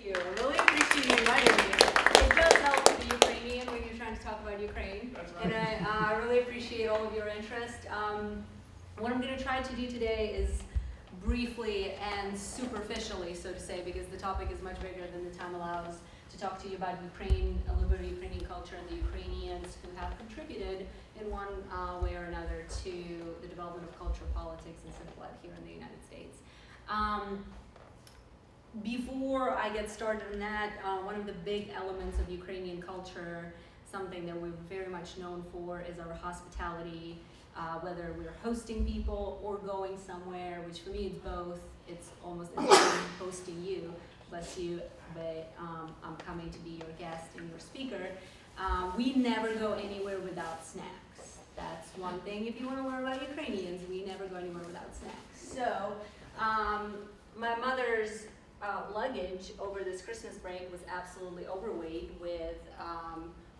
you. I really appreciate you inviting me. It does help to be Ukrainian when you're trying to talk about Ukraine. That's right. And I really appreciate all of your interest. What I'm going to try to do today is briefly and superficially, so to say, because the topic is much bigger than the time allows, to talk to you about Ukraine, a little bit of Ukrainian culture and the Ukrainians who have contributed in one way or another to the development of culture, politics, and civil life here in the United States. Before I get started on that, one of the big elements of Ukrainian culture, something that we're very much known for, is our hospitality, whether we're hosting people or going somewhere, which for me is both. It's almost as if I'm hosting you, but I'm coming to be your guest and your speaker. We never go anywhere without snacks. That's one thing. If you want to learn about Ukrainians, we never go anywhere without snacks. So my mother's luggage over this Christmas break was absolutely overweight with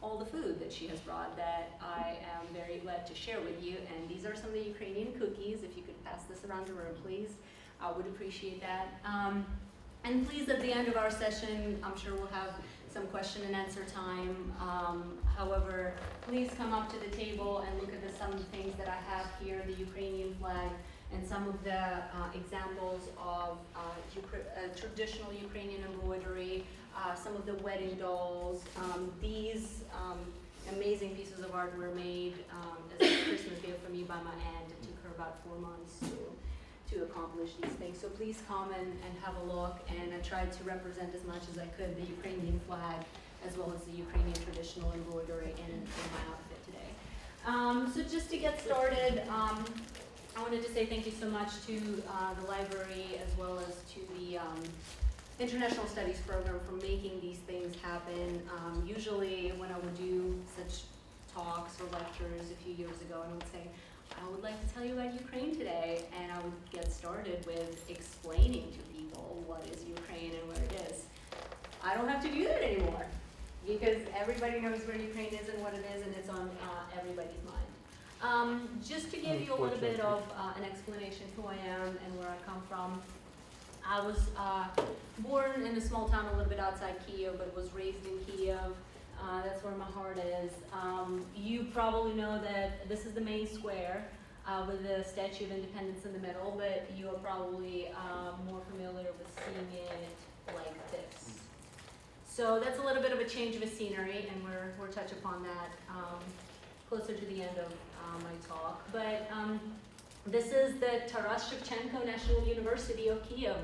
all the food that she has brought that I am very glad to share with you. And these are some of the Ukrainian cookies. If you could pass this around the room, please, I would appreciate that. And please, at the end of our session, I'm sure we'll have some question and answer time. However, please come up to the table and look at some of the things that I have here, the Ukrainian flag, and some of the examples of traditional Ukrainian embroidery, some of the wedding dolls. These amazing pieces of art were made as a Christmas gift for me by my aunt. It took her about 4 months to accomplish these things. So please come and have a look, and I tried to represent as much as I could the Ukrainian flag as well as the Ukrainian traditional embroidery in my outfit today. So just to get started, I wanted to say thank you so much to the library as well as to the International Studies program for making these things happen. Usually when I would do such talks or lectures a few years ago, I would say, I would like to tell you about Ukraine today, and I would get started with explaining to people what is Ukraine and where it is. I don't have to do that anymore because everybody knows where Ukraine is and what it is, and it's on everybody's mind. Just to give you a little bit of an explanation who I am and where I come from. I was born in a small town a little bit outside Kyiv, but was raised in Kyiv. That's where my heart is. You probably know that this is the main square with the Statue of Independence in the middle, but you are probably more familiar with seeing it like this. So that's a little bit of a change of a scenery, and we'll touch upon that closer to the end of my talk. But this is the Taras Shevchenko National University of Kyiv,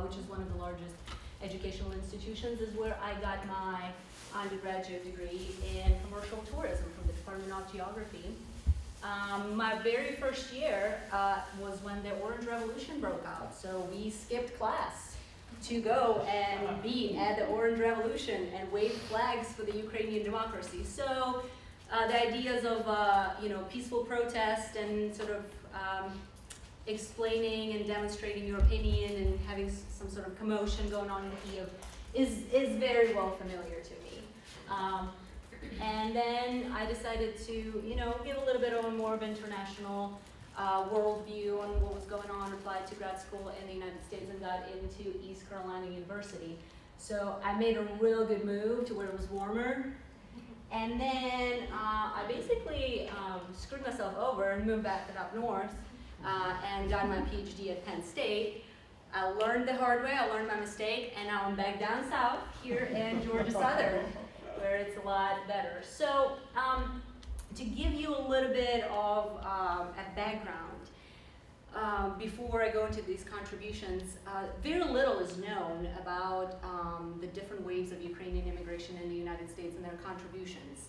which is one of the largest educational institutions. Is where I got my undergraduate degree in commercial tourism from the Department of Geography. My very first year was when the Orange Revolution broke out, so we skipped class to go and be at the Orange Revolution and wave flags for the Ukrainian democracy. So the ideas of peaceful protest and sort of explaining and demonstrating your opinion and having some sort of commotion going on in Kyiv is very well familiar to me. And then I decided to, give a little bit of a more of international worldview on what was going on, applied to grad school in the United States, and got into East Carolina University. So I made a real good move to where it was warmer. And then I basically screwed myself over and moved back up north and got my PhD at Penn State. I learned the hard way, I learned my mistake, and now I'm back down south here in Georgia Southern, where it's a lot better. So to give you a little bit of a background, before I go into these contributions, very little is known about the different waves of Ukrainian immigration in the United States and their contributions.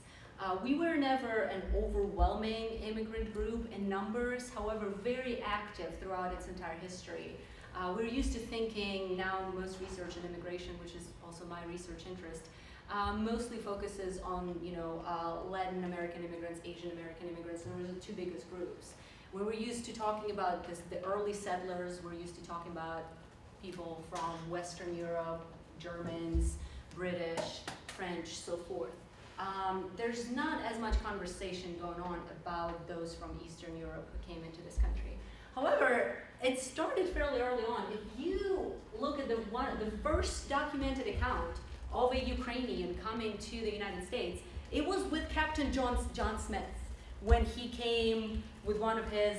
We were never an overwhelming immigrant group in numbers, however, very active throughout its entire history. We're used to thinking now most research in immigration, which is also my research interest, mostly focuses on Latin American immigrants, Asian American immigrants, and those are the two biggest groups. When we're used to talking about the early settlers, we're used to talking about people from Western Europe, Germans, British, French, so forth. There's not as much conversation going on about those from Eastern Europe who came into this country. However, it started fairly early on. If you look at the first documented account of a Ukrainian coming to the United States, it was with Captain John Smith when he came with one of his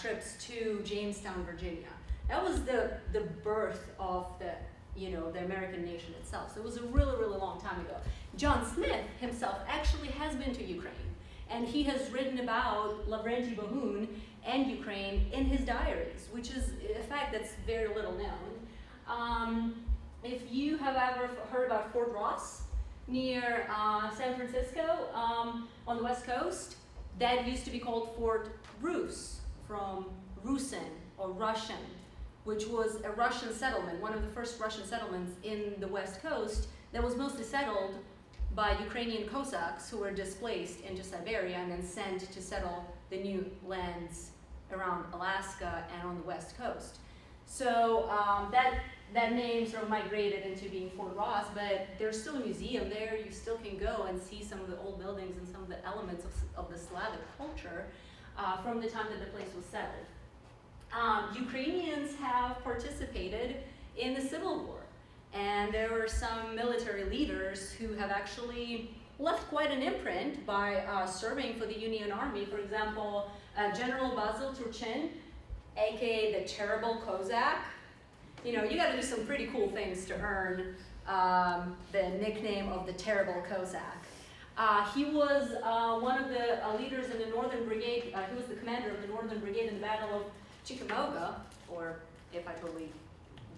trips to Jamestown, Virginia. That was the birth of the American nation itself. So it was a really, really long time ago. John Smith himself actually has been to Ukraine, and he has written about Lavrenti Bohun and Ukraine in his diaries, which is a fact that's very little known. If you have ever heard about Fort Ross near San Francisco on the West Coast, that used to be called Fort Rus, from Rusin or Russian, which was a Russian settlement, one of the first Russian settlements in the West Coast that was mostly settled by Ukrainian Cossacks who were displaced into Siberia and then sent to settle the new lands around Alaska and on the West Coast. So that name sort of migrated into being Fort Ross, but there's still a museum there. You still can go and see some of the old buildings and some of the elements of the Slavic culture from the time that the place was settled. Ukrainians have participated in the Civil War, and there were some military leaders who have actually left quite an imprint by serving for the Union Army. For example, General Basil Turchin, aka the Terrible Cossack. You know, you got to do some pretty cool things to earn the nickname of the Terrible Cossack. He was one of the leaders in the Northern Brigade. He was the commander of the Northern Brigade in the Battle of Chickamauga, or if I totally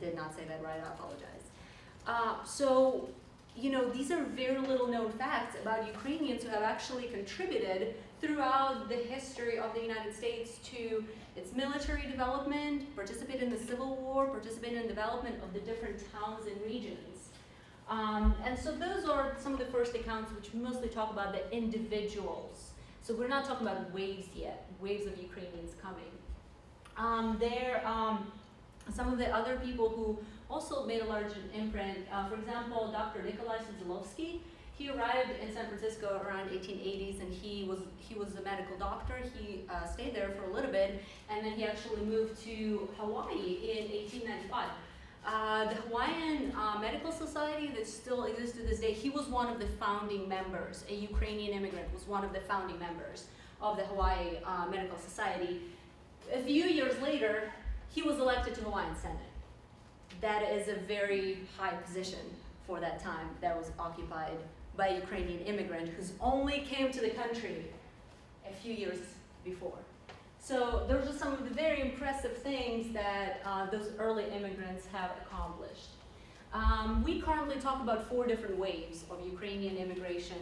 did not say that right, I apologize. So, you know, these are very little known facts about Ukrainians who have actually contributed throughout the history of the United States to its military development, participated in the Civil War, participated in the development of the different towns and regions. And so those are some of the first accounts which mostly talk about the individuals. So we're not talking about waves yet, waves of Ukrainians coming. Some of the other people who also made a large imprint, for example, Dr. Nikolai Sudzilovsky. He arrived in San Francisco around 1880s, and he was a medical doctor. He stayed there for a little bit, and then he actually moved to Hawaii in 1895. The Hawaiian Medical Society that still exists to this day, he was one of the founding members. A Ukrainian immigrant was one of the founding members of the Hawaii Medical Society. A few years later, he was elected to Hawaiian Senate. That is a very high position for that time that was occupied by a Ukrainian immigrant who's only came to the country a few years before. So those are some of the very impressive things that those early immigrants have accomplished. We currently talk about 4 different waves of Ukrainian immigration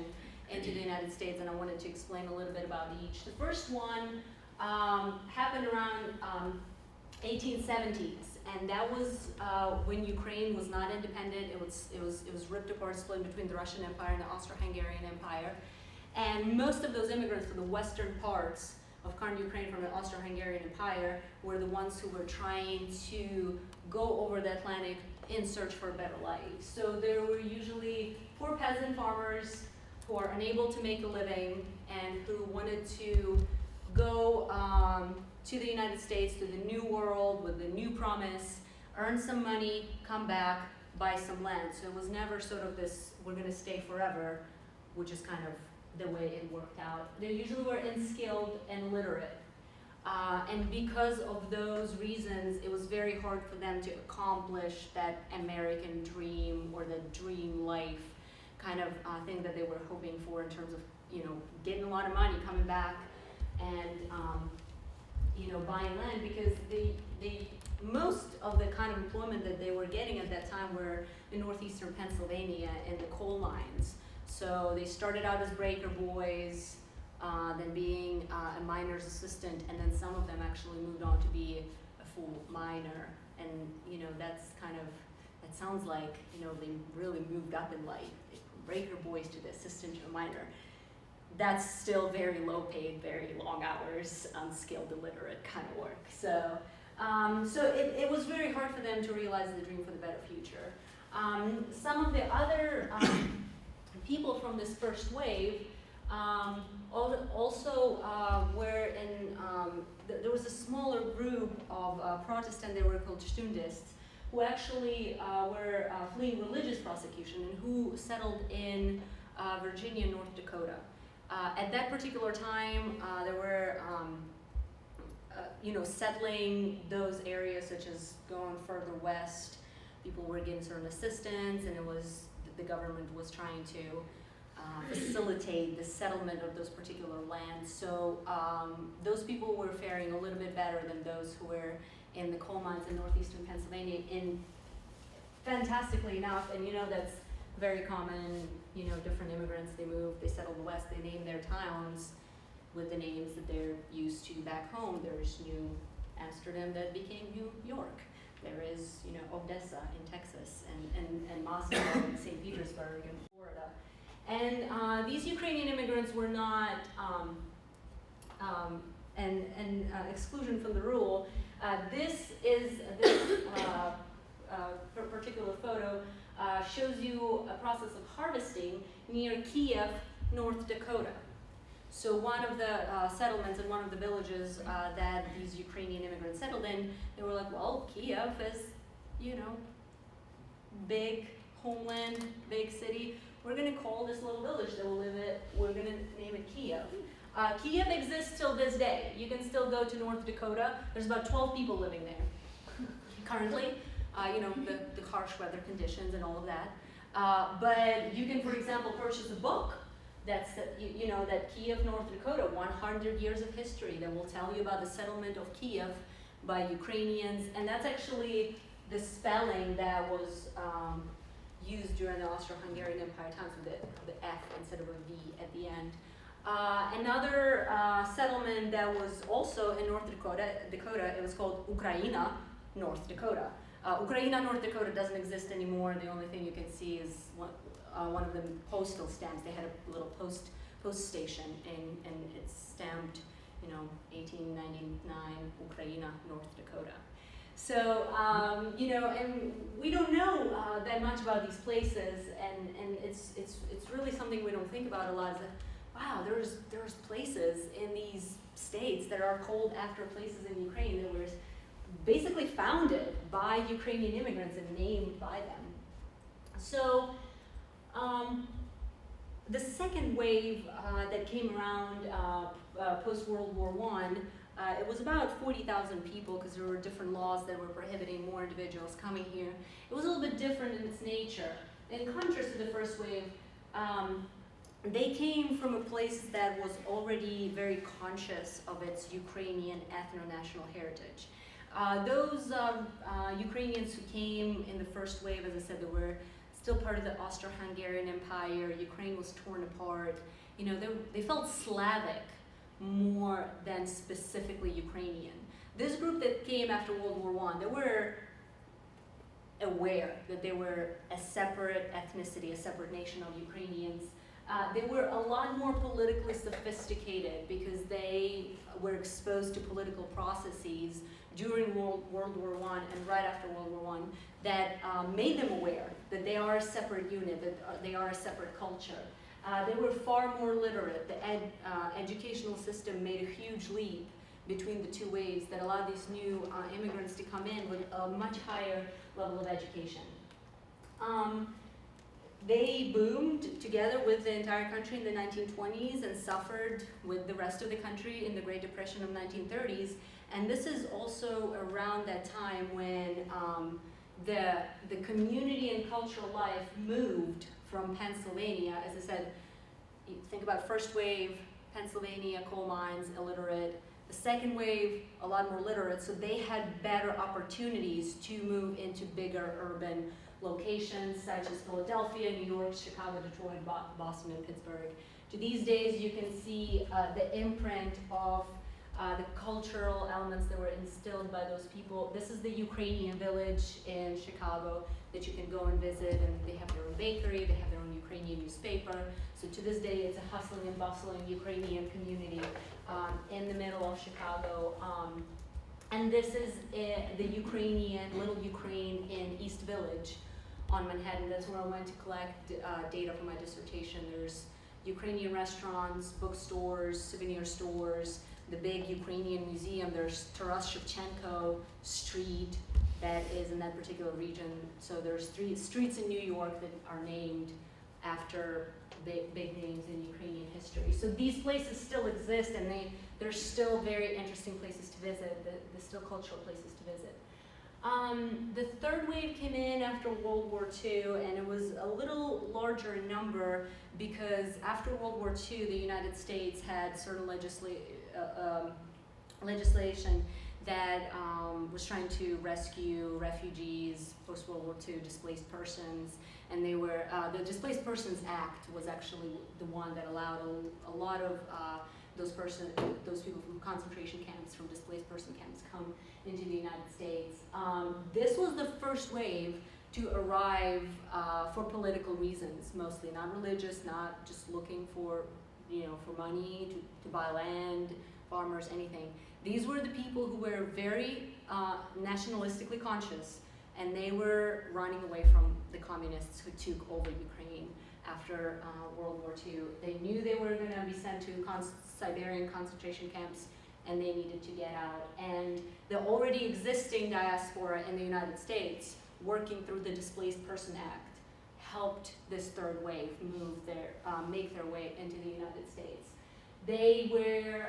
into the United States, and I wanted to explain a little bit about each. The first one happened around 1870s, and that was when Ukraine was not independent. It was ripped apart, split between the Russian Empire and the Austro-Hungarian Empire. And most of those immigrants from the western parts of current Ukraine from the Austro-Hungarian Empire were the ones who were trying to go over the Atlantic in search for a better life. So there were usually poor peasant farmers who are unable to make a living and who wanted to go to the United States, to the new world with the new promise, earn some money, come back, buy some land. So it was never sort of this, we're gonna stay forever, which is kind of the way it worked out. They usually were unskilled and illiterate. And because of those reasons, it was very hard for them to accomplish that American dream or the dream life kind of thing that they were hoping for in terms of, you know, getting a lot of money, coming back, and you know, buying land, because most of the kind of employment that they were getting at that time were in northeastern Pennsylvania in the coal mines. So they started out as breaker boys, then being a miner's assistant, and then some of them actually moved on to be a full miner. And you know, that's kind of, that sounds like, you know, they really moved up in life, from breaker boys to the assistant to a miner. That's still very low paid, very long hours, unskilled, illiterate kind of work. So, it was very hard for them to realize the dream for the better future. Some of the other people from this first wave Also, there was a smaller group of Protestant, they were called Stundists, who actually were fleeing religious persecution and who settled in Virginia, North Dakota. At that particular time, there were settling those areas, such as going further west. People were getting certain assistance, and the government was trying to facilitate the settlement of those particular lands. So those people were faring a little bit better than those who were in the coal mines in northeastern Pennsylvania. Fantastically enough, and that's very common, different immigrants, they move, they settle the West, they name their towns with the names that they're used to back home. There's New Amsterdam that became New York. There is, Odessa in Texas, and Moscow and St. Petersburg in Florida. And these Ukrainian immigrants were not an exclusion from the rule. This particular photo shows you a process of harvesting near Kiev, North Dakota. So one of the settlements in one of the villages that these Ukrainian immigrants settled in, they were like, well, Kiev is, big homeland, big city. We're going to call this little village that we'll live in, we're going to name it Kiev. Kiev exists till this day. You can still go to North Dakota. There's about 12 people living there currently. The harsh weather conditions and all of that. But you can, for example, purchase a book that's, that Kiev, North Dakota, 100 years of history that will tell you about the settlement of Kiev by Ukrainians. And that's actually the spelling that was used during the Austro-Hungarian Empire times with the F instead of a V at the end. Another settlement that was also in North Dakota, it was called Ukraina, North Dakota. Ukraina, North Dakota doesn't exist anymore. The only thing you can see is one of the postal stamps. They had a little post station, and it's stamped, 1899, Ukraina, North Dakota. So, and we don't know that much about these places, and it's really something we don't think about a lot. Is that, wow, there's places in these states that are called after places in Ukraine that were basically founded by Ukrainian immigrants and named by them. So, the second wave that came around post World War I, it was about 40,000 people because there were different laws that were prohibiting more individuals coming here. It was a little bit different in its nature. In contrast to the first wave, they came from a place that was already very conscious of its Ukrainian ethno-national heritage. Those Ukrainians who came in the first wave, as I said, they were still part of the Austro-Hungarian Empire. Ukraine was torn apart. They felt Slavic more than specifically Ukrainian. This group that came after World War I, they were aware that they were a separate ethnicity, a separate nation of Ukrainians. They were a lot more politically sophisticated because they were exposed to political processes during World War I and right after World War I that made them aware that they are a separate unit, that they are a separate culture. They were far more literate. The educational system made a huge leap between the two waves that allowed these new immigrants to come in with a much higher level of education. They boomed together with the entire country in the 1920s and suffered with the rest of the country in the Great Depression of 1930s. And this is also around that time when the community and cultural life moved from Pennsylvania. As I said, you think about first wave, Pennsylvania, coal mines, illiterate. The second wave, a lot more literate, so they had better opportunities to move into bigger urban locations such as Philadelphia, New York, Chicago, Detroit, Boston, and Pittsburgh. To these days, you can see the imprint of the cultural elements that were instilled by those people. This is the Ukrainian village in Chicago that you can go and visit, and they have their own bakery, they have their own Ukrainian newspaper. So to this day, it's a hustling and bustling Ukrainian community in the middle of Chicago. And this is the Ukrainian, Little Ukraine in East Village on Manhattan. That's where I went to collect data for my dissertation. There's Ukrainian restaurants, bookstores, souvenir stores, the big Ukrainian museum. There's Taras Shevchenko Street that is in that particular region. So there's 3 streets in New York that are named after big names in Ukrainian history. So these places still exist, and they're still very interesting places to visit. They're still cultural places to visit. The third wave came in after World War II, and it was a little larger in number because after World War II, the United States had certain legislation that was trying to rescue refugees, post-World War II displaced persons, and they were, the Displaced Persons Act was actually the one that allowed a lot of those people from concentration camps, from displaced person camps, come into the United States. This was the first wave to arrive for political reasons, mostly, not religious, not just looking for, for money, to buy land, farmers, anything. These were the people who were very nationalistically conscious, and they were running away from the communists who took over Ukraine after World War II. They knew they were going to be sent to Siberian concentration camps, and they needed to get out. And the already existing diaspora in the United States, working through the Displaced Person Act, helped this third wave make their way into the United States. They were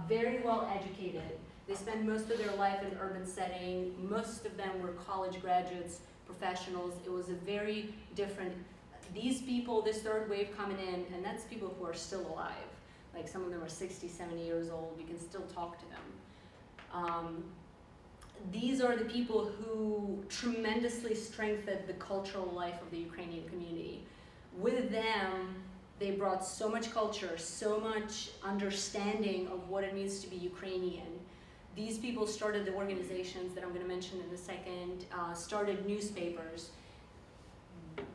very well educated. They spent most of their life in urban setting. Most of them were college graduates, professionals. It was a very different, these people, this third wave coming in, and that's people who are still alive. Like some of them are 60, 70 years old. You can still talk to them. These are the people who tremendously strengthened the cultural life of the Ukrainian community. With them, they brought so much culture, so much understanding of what it means to be Ukrainian. These people started the organizations that I'm going to mention in a second, started newspapers.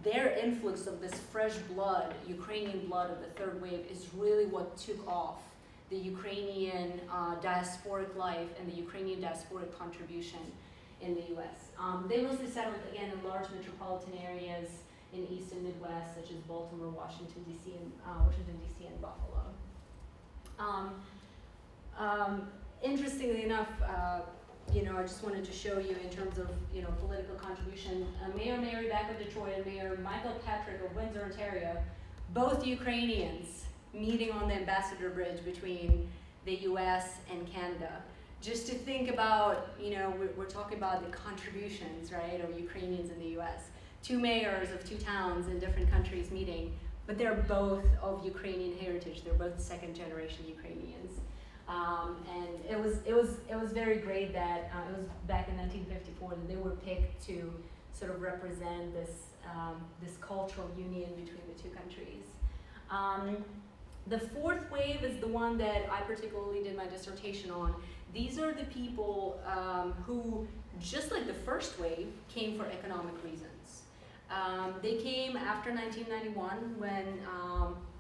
Their influx of this fresh blood, Ukrainian blood of the third wave, is really what took off the Ukrainian diasporic life and the Ukrainian diasporic contribution in the US. They mostly settled, again, in large metropolitan areas in East and Midwest, such as Baltimore, Washington, D.C., and Buffalo. Interestingly enough, I just wanted to show you in terms of, political contribution, Mayor Mary Beck of Detroit and Mayor Michael Patrick of Windsor, Ontario, both Ukrainians, meeting on the Ambassador Bridge between the US and Canada. Just to think about, we're talking about the contributions, right, of Ukrainians in the US. 2 mayors of 2 towns in different countries meeting, but they're both of Ukrainian heritage. They're both second-generation Ukrainians. And it was very great that it was back in 1954 that they were picked to sort of represent this cultural union between the 2 countries. The fourth wave is the one that I particularly did my dissertation on. These are the people who, just like the first wave, came for economic reasons. They came after 1991 when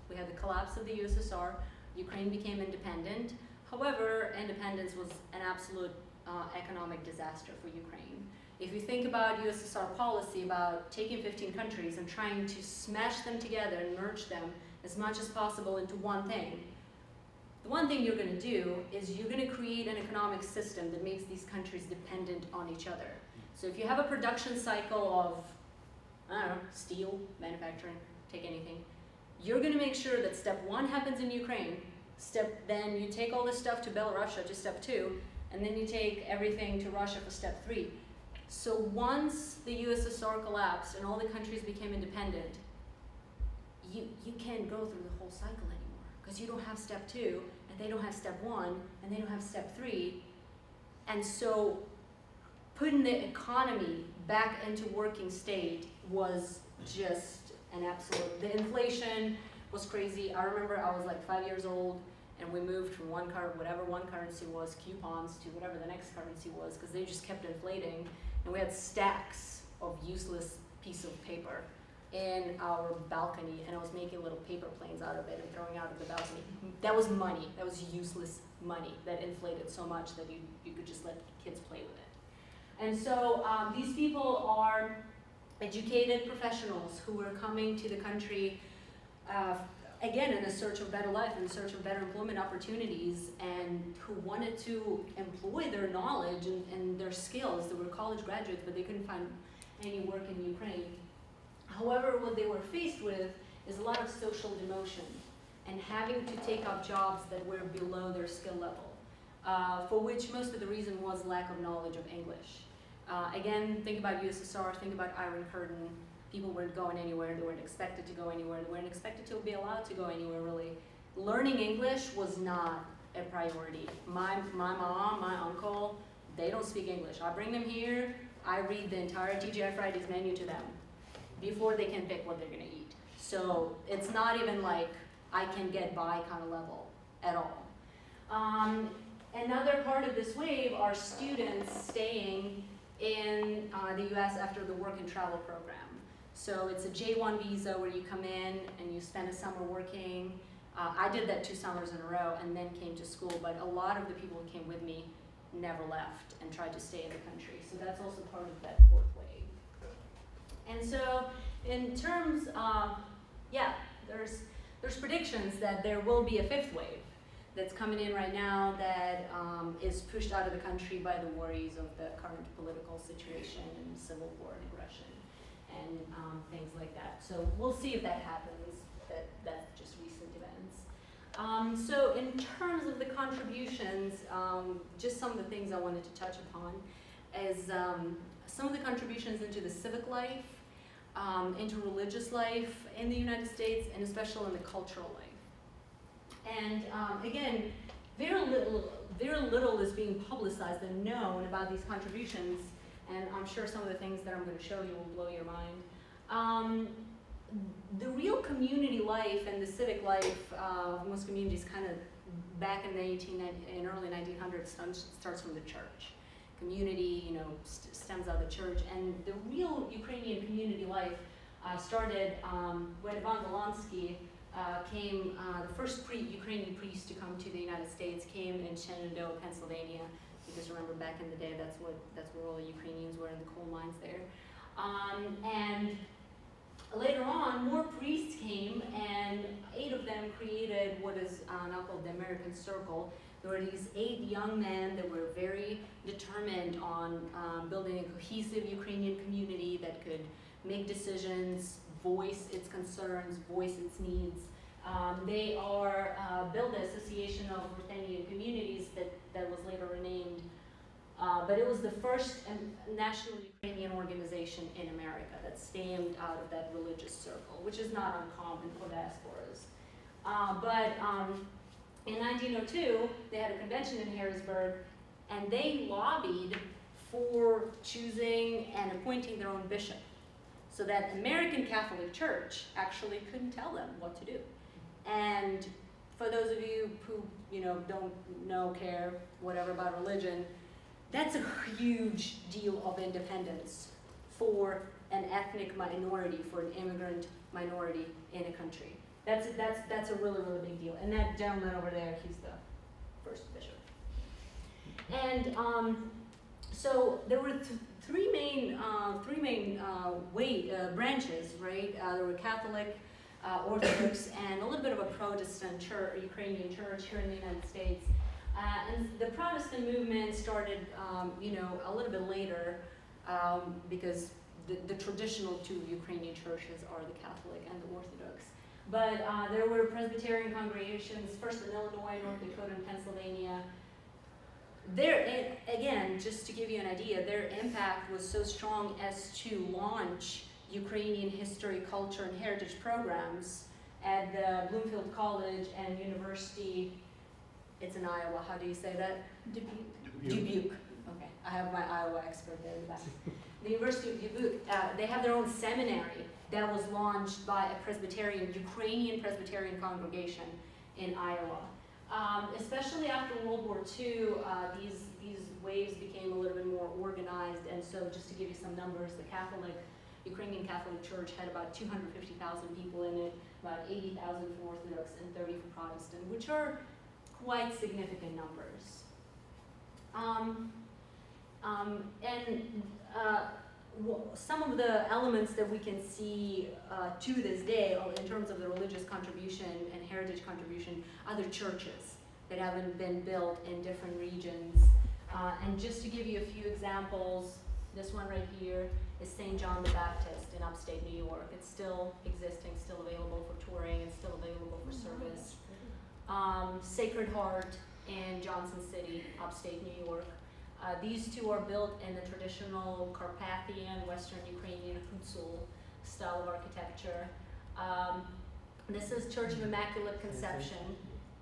we had the collapse of the USSR. Ukraine became independent. However, independence was an absolute economic disaster for Ukraine. If you think about USSR policy about taking 15 countries and trying to smash them together and merge them as much as possible into one thing, the one thing you're going to do is you're going to create an economic system that makes these countries dependent on each other. So if you have a production cycle of, steel, manufacturing, take anything, you're going to make sure that step 1 happens in Ukraine, then you take all this stuff to Belarus to step 2, and then you take everything to Russia for step 3. So once the USSR collapsed and all the countries became independent, you can't go through the whole cycle anymore because you don't have step 2, and they don't have step 1, and they don't have step 3. And so putting the economy back into working state was just an absolute, the inflation was crazy. I remember I was like 5 years old, and we moved from whatever one currency was, coupons, to whatever the next currency was, because they just kept inflating, and we had stacks of useless piece of paper in our balcony, and I was making little paper planes out of it and throwing out of the balcony. That was money. That was useless money that inflated so much that you could just let kids play with it. And so these people are educated professionals who were coming to the country again, in a search of better life, in search of better employment opportunities, and who wanted to employ their knowledge and their skills. They were college graduates, but they couldn't find any work in Ukraine. However, what they were faced with is a lot of social demotion and having to take up jobs that were below their skill level, for which most of the reason was lack of knowledge of English. Again, think about USSR, think about Iron Curtain. People weren't going anywhere, they weren't expected to go anywhere, they weren't expected to be allowed to go anywhere, really. Learning English was not a priority. My mom, my uncle, they don't speak English. I bring them here, I read the entire TGI Fridays menu to them before they can pick what they're gonna eat. So it's not even like I can get by kind of level at all. Another part of this wave are students staying in the US after the work and travel program. So it's a J1 visa where you come in and you spend a summer working. I did that 2 summers in a row and then came to school, but a lot of the people who came with me never left and tried to stay in the country. So that's also part of that 4th wave. And so in terms of, there's predictions that there will be a 5th wave that's coming in right now that is pushed out of the country by the worries of the current political situation and civil war and aggression and things like that. So we'll see if that happens. That's just recent events. So in terms of the contributions, just some of the things I wanted to touch upon is some of the contributions into the civic life, into religious life in the United States, and especially in the cultural life. And again, very little is being publicized and known about these contributions, and I'm sure some of the things that I'm going to show you will blow your mind. The real community life and the civic life of most communities kind of back in the early 1900s starts from the church. Community, stems out of the church, and the real Ukrainian community life started when Ivan Volonsky came, the first Ukrainian priest to come to the United States came in Shenandoah, Pennsylvania, because remember back in the day that's where all the Ukrainians were in the coal mines there. And later on, more priests came, and 8 of them created what is now called the American Circle. There were these 8 young men that were very determined on building a cohesive Ukrainian community that could make decisions, voice its concerns, voice its needs. They built the Association of Ruthenian Communities that was later renamed, but it was the first national Ukrainian organization in America that stemmed out of that religious circle, which is not uncommon for diasporas. But in 1902, they had a convention in Harrisburg, and they lobbied for choosing and appointing their own bishop, so that American Catholic Church actually couldn't tell them what to do. And for those of you who don't know, care, whatever about religion, that's a huge deal of independence for an ethnic minority, for an immigrant minority in a country. That's a really, really big deal. And that gentleman over there, he's the first bishop. And so there were three main branches, right? There were Catholic, Orthodox, and a little bit of a Protestant church, Ukrainian church here in the United States. And the Protestant movement started, a little bit later, because the traditional 2 Ukrainian churches are the Catholic and the Orthodox. But there were Presbyterian congregations, first in Illinois, North Dakota, and Pennsylvania. Again, just to give you an idea, their impact was so strong as to launch Ukrainian history, culture, and heritage programs at the Bloomfield College and University. It's in Iowa. How do you say that? Dubuque. Okay, I have my Iowa expert there in the back. The University of Dubuque, they have their own seminary that was launched by a Ukrainian Presbyterian congregation in Iowa. Especially after World War II, these waves became a little bit more organized, and so just to give you some numbers, the Ukrainian Catholic Church had about 250,000 people in it, about 80,000 for Orthodox and 30 for Protestant, which are quite significant numbers. some of the elements that we can see to this day in terms of the religious contribution and heritage contribution, other churches that haven't been built in different regions. And just to give you a few examples, this one right here is St. John the Baptist in upstate New York. It's still existing, still available for touring, it's still available for service. Sacred Heart in Johnson City, upstate New York. These two are built in the traditional Carpathian, Western Ukrainian Hutsul style of architecture. This is Church of Immaculate Conception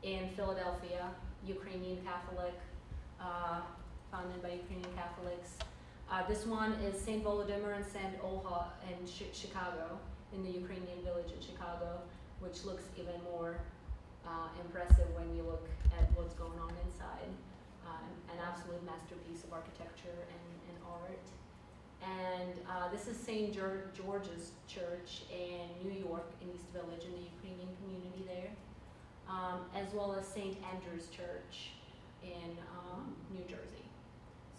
in Philadelphia, Ukrainian Catholic, founded by Ukrainian Catholics. This one is St. Volodymyr and St. Olha in Chicago, in the Ukrainian village in Chicago, which looks even more impressive when you look at what's going on inside. An absolute masterpiece of architecture and art. And this is St. George's Church in New York, in East Village, in the Ukrainian community there, as well as St. Andrew's Church in New Jersey.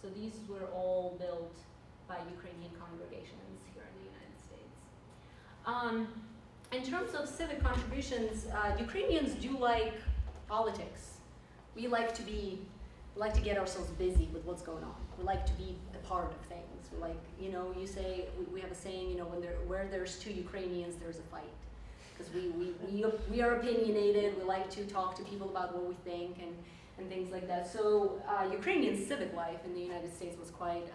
So these were all built by Ukrainian congregations here in the United States. In terms of civic contributions, Ukrainians do like politics. We like to get ourselves busy with what's going on. We like to be a part of things. We like, you say, we have a saying, where there's two Ukrainians, there's a fight. Because we are opinionated, we like to talk to people about what we think and things like that. So Ukrainian civic life in the United States was quite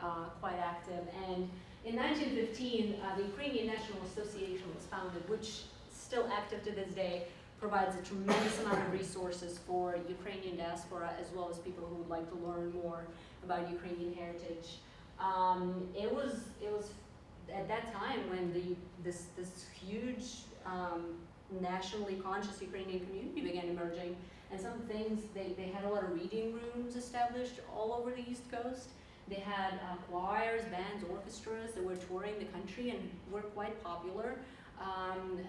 active. And in 1915, the Ukrainian National Association was founded, which is still active to this day, provides a tremendous amount of resources for Ukrainian diaspora as well as people who would like to learn more about Ukrainian heritage. It was at that time when this huge nationally conscious Ukrainian community began emerging, and some things they had a lot of reading rooms established all over the East Coast. They had choirs, bands, orchestras that were touring the country and were quite popular.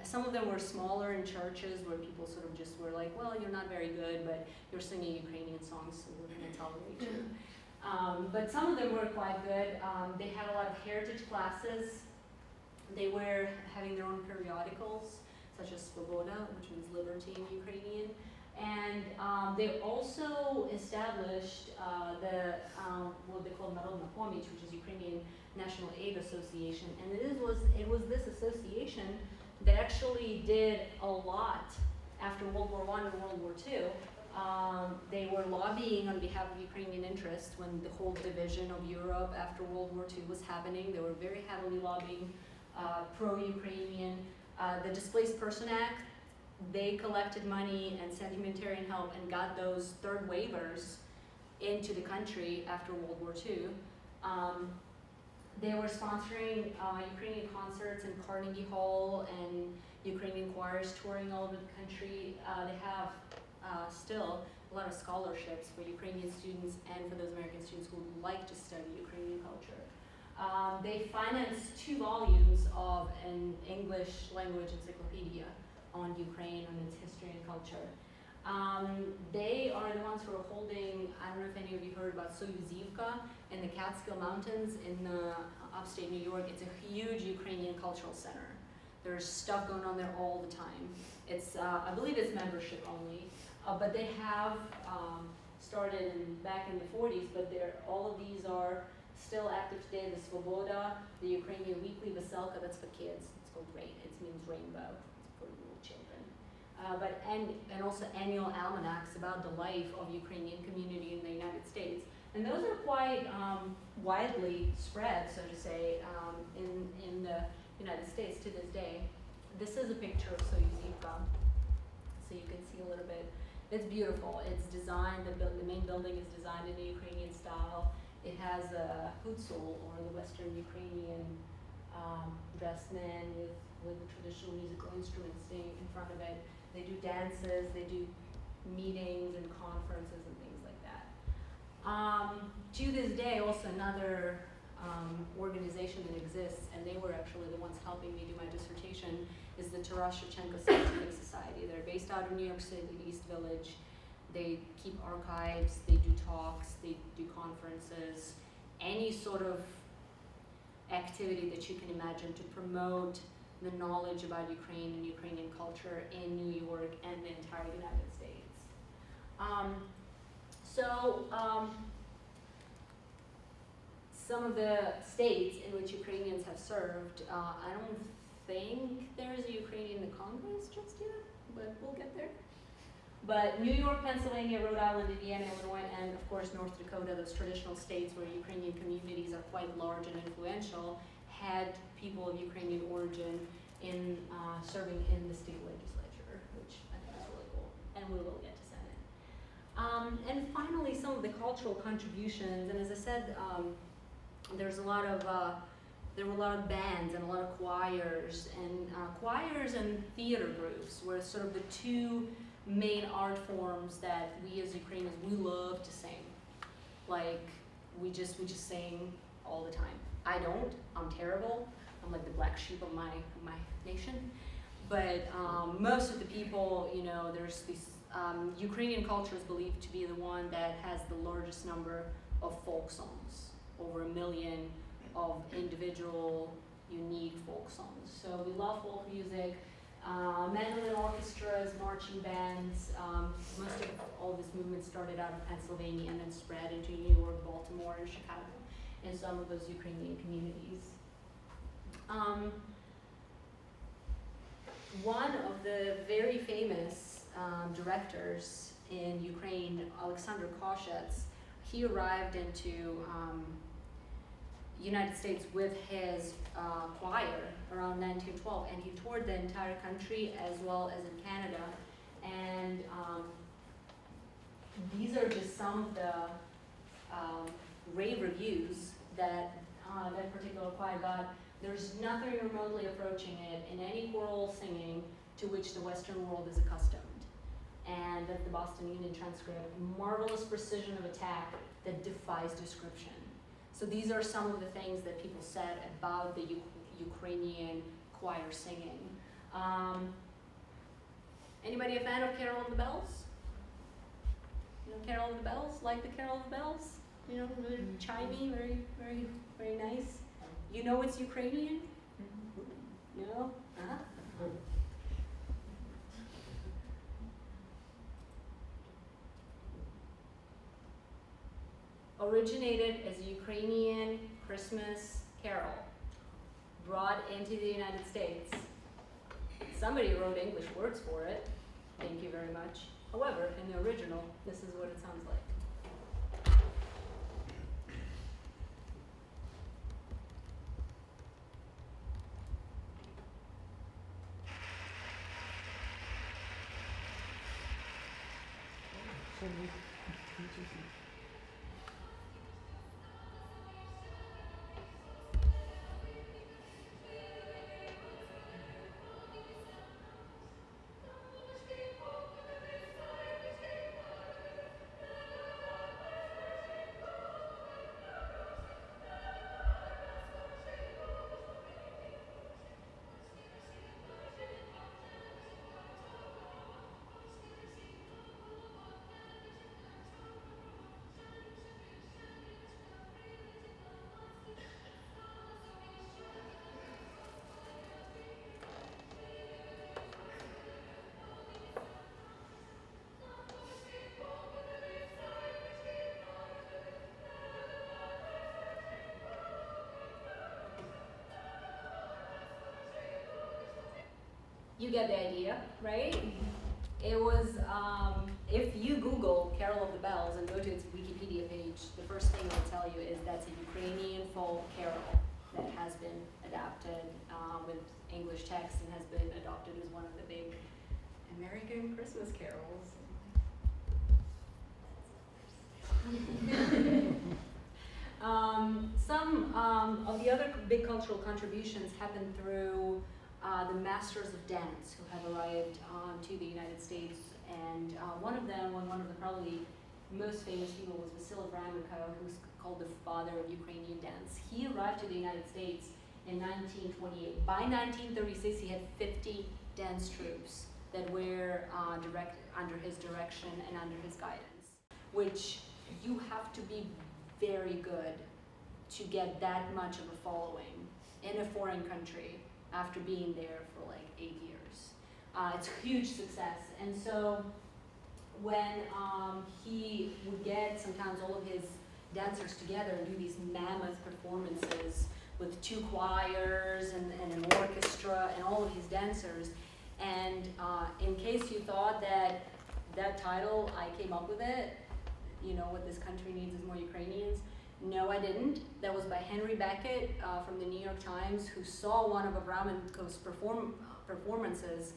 Some of them were smaller in churches where people sort of just were like, well, you're not very good, but you're singing Ukrainian songs, so we're going to tolerate you. But some of them were quite good. They had a lot of heritage classes. They were having their own periodicals, such as Svoboda, which means liberty in Ukrainian. And they also established what they call Narodna Pomich, which is Ukrainian National Aid Association. And it was this association that actually did a lot after World War I and World War II. They were lobbying on behalf of Ukrainian interests when the whole division of Europe after World War II was happening. They were very heavily lobbying pro-Ukrainian. The Displaced Person Act, they collected money and sent humanitarian help and got those third waivers into the country after World War II. They were sponsoring Ukrainian concerts in Carnegie Hall and Ukrainian choirs touring all over the country. They have still a lot of scholarships for Ukrainian students and for those American students who would like to study Ukrainian culture. They financed 2 volumes of an English language encyclopedia on Ukraine, on its history and culture. They are the ones who are holding, I don't know if any of you heard about Soyuzivka in the Catskill Mountains in upstate New York. It's a huge Ukrainian cultural center. There's stuff going on there all the time. It's, I believe it's membership only, but they have started back in the 40s, but all of these are still active today. The Svoboda, the Ukrainian Weekly, Veselka, that's for kids. It's called Rain. It means rainbow. It's for little children. And also annual almanacs about the life of Ukrainian community in the United States. And those are quite widely spread, so to say, in the United States to this day. This is a picture of Soyuzivka, so you can see a little bit. It's beautiful. It's designed, the main building is designed in the Ukrainian style. It has a hutsul, or the Western Ukrainian dressed men with the traditional musical instruments in front of it. They do dances, they do meetings and conferences and things like that. To this day, also another organization that exists, and they were actually the ones helping me do my dissertation, is the Taras Shevchenko Scientific Society. They're based out of New York City, East Village. They keep archives, they do talks, they do conferences, any sort of activity that you can imagine to promote the knowledge about Ukraine and Ukrainian culture in New York and the entire United States. Some of the states in which Ukrainians have served, I don't think there's a Ukrainian in the Congress just yet, but we'll get there. But New York, Pennsylvania, Rhode Island, Indiana, Illinois, and of course North Dakota, those traditional states where Ukrainian communities are quite large and influential, had people of Ukrainian origin in serving in the state legislature, which I think is really cool. And we will get to Senate. And finally, some of the cultural contributions, and as I said, there were a lot of bands and a lot of choirs and theater groups were sort of the two main art forms that we as Ukrainians, we love to sing. Like, we just sing all the time. I don't, I'm terrible. I'm like the black sheep of my nation. But most of the people, you know, there's these, Ukrainian culture is believed to be the one that has the largest number of folk songs, over 1 million of individual, unique folk songs. So we love folk music. Mandolin orchestras, marching bands, most of all this movement started out of Pennsylvania and then spread into New York, Baltimore, and Chicago, and some of those Ukrainian communities. One of the very famous directors in Ukraine, Alexander Koshets, he arrived into United States with his choir around 1912, and he toured the entire country as well as in Canada. And these are just some of the rave reviews that that particular choir got. There's nothing remotely approaching it in any choral singing to which the Western world is accustomed. And that's the Boston Union transcript. Marvelous precision of attack that defies description. So these are some of the things that people said about the Ukrainian choir singing. Anybody a fan of Carol of the Bells? You know Carol of the Bells? Like the Carol of the Bells? You know, really chimey, very, very, very nice. You know it's Ukrainian? No? Uh-huh. Originated as a Ukrainian Christmas carol, brought into the United States. Somebody wrote English words for it. Thank you very much. However, in the original, this is what it sounds like. You get the idea, right? It was, if you Google Carol of the Bells and go to its Wikipedia page, the first thing it'll tell you is that's a Ukrainian folk carol that has been adapted with English text and has been adopted as one of the big American Christmas carols. Some of the other big cultural contributions happened through the masters of dance who have arrived to the United States, and one of the probably most famous people was Vasily Vramenko, who's called the father of Ukrainian dance. He arrived to the United States in 1928. By 1936, he had 50 dance troupes that were under his direction and under his guidance, which you have to be very good to get that much of a following in a foreign country after being there for like 8 years. It's a huge success. And so when he would get sometimes all of his dancers together and do these mammoth performances with 2 choirs and an orchestra and all of his dancers, and in case you thought that title, I came up with it, you know, what this country needs is more Ukrainians. No, I didn't. That was by Henry Beckett from the New York Times, who saw one of Abraменko's performances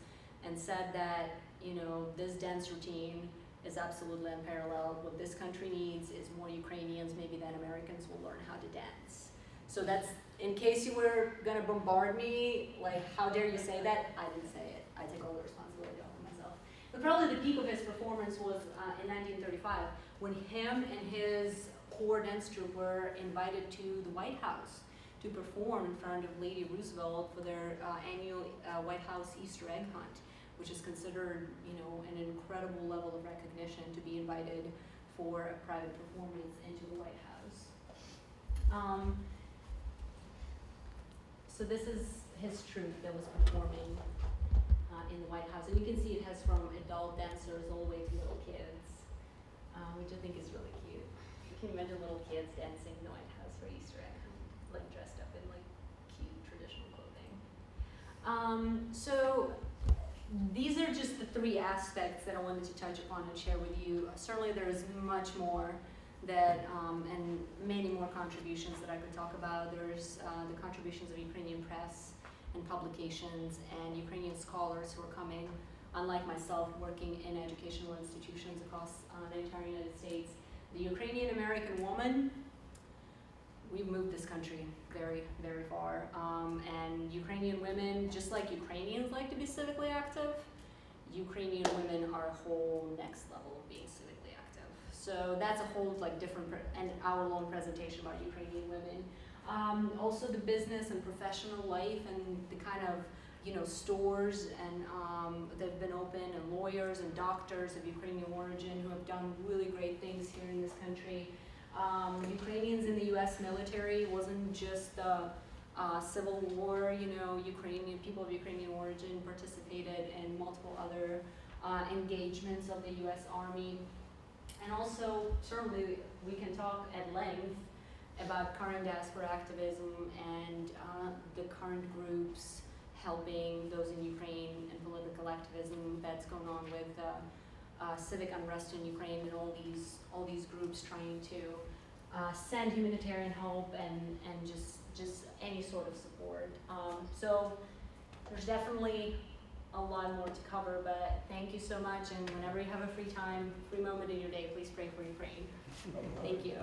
and said that, you know, this dance routine is absolutely unparalleled. What this country needs is more Ukrainians, maybe then Americans will learn how to dance. So that's, in case you were gonna bombard me, like, how dare you say that? I didn't say it. I take all the responsibility off of myself. But probably the peak of his performance was in 1935, when him and his core dance troupe were invited to the White House to perform in front of Lady Roosevelt for their annual White House Easter egg hunt, which is considered, you know, an incredible level of recognition to be invited for a private performance into the White House. So this is his troupe that was performing in the White House, and you can see it has from adult dancers all the way to little kids, which I think is really cute. You can imagine little kids dancing in the White House for Easter egg hunt, like dressed up in like cute traditional clothing. So these are just the 3 aspects that I wanted to touch upon and share with you. Certainly there is much more that, and many more contributions that I could talk about. There's the contributions of Ukrainian press and publications and Ukrainian scholars who are coming, unlike myself, working in educational institutions across the entire United States. The Ukrainian American woman, we've moved this country very, very far. And Ukrainian women, just like Ukrainians like to be civically active, Ukrainian women are a whole next level of being civically active. So that's a whole like different and hour-long presentation about Ukrainian women. Also the business and professional life and the kind of, you know, stores and that have been open, and lawyers and doctors of Ukrainian origin who have done really great things here in this country. Ukrainians in the U.S. military wasn't just the Civil War, you know, Ukrainian people of Ukrainian origin participated in multiple other engagements of the U.S. Army. And also, certainly, we can talk at length about current diaspora activism and the current groups helping those in Ukraine and political activism that's going on with civic unrest in Ukraine and all these groups trying to send humanitarian help and just any sort of support. So there's definitely a lot more to cover, but thank you so much, and whenever you have a free moment in your day, please pray for Ukraine. Thank you.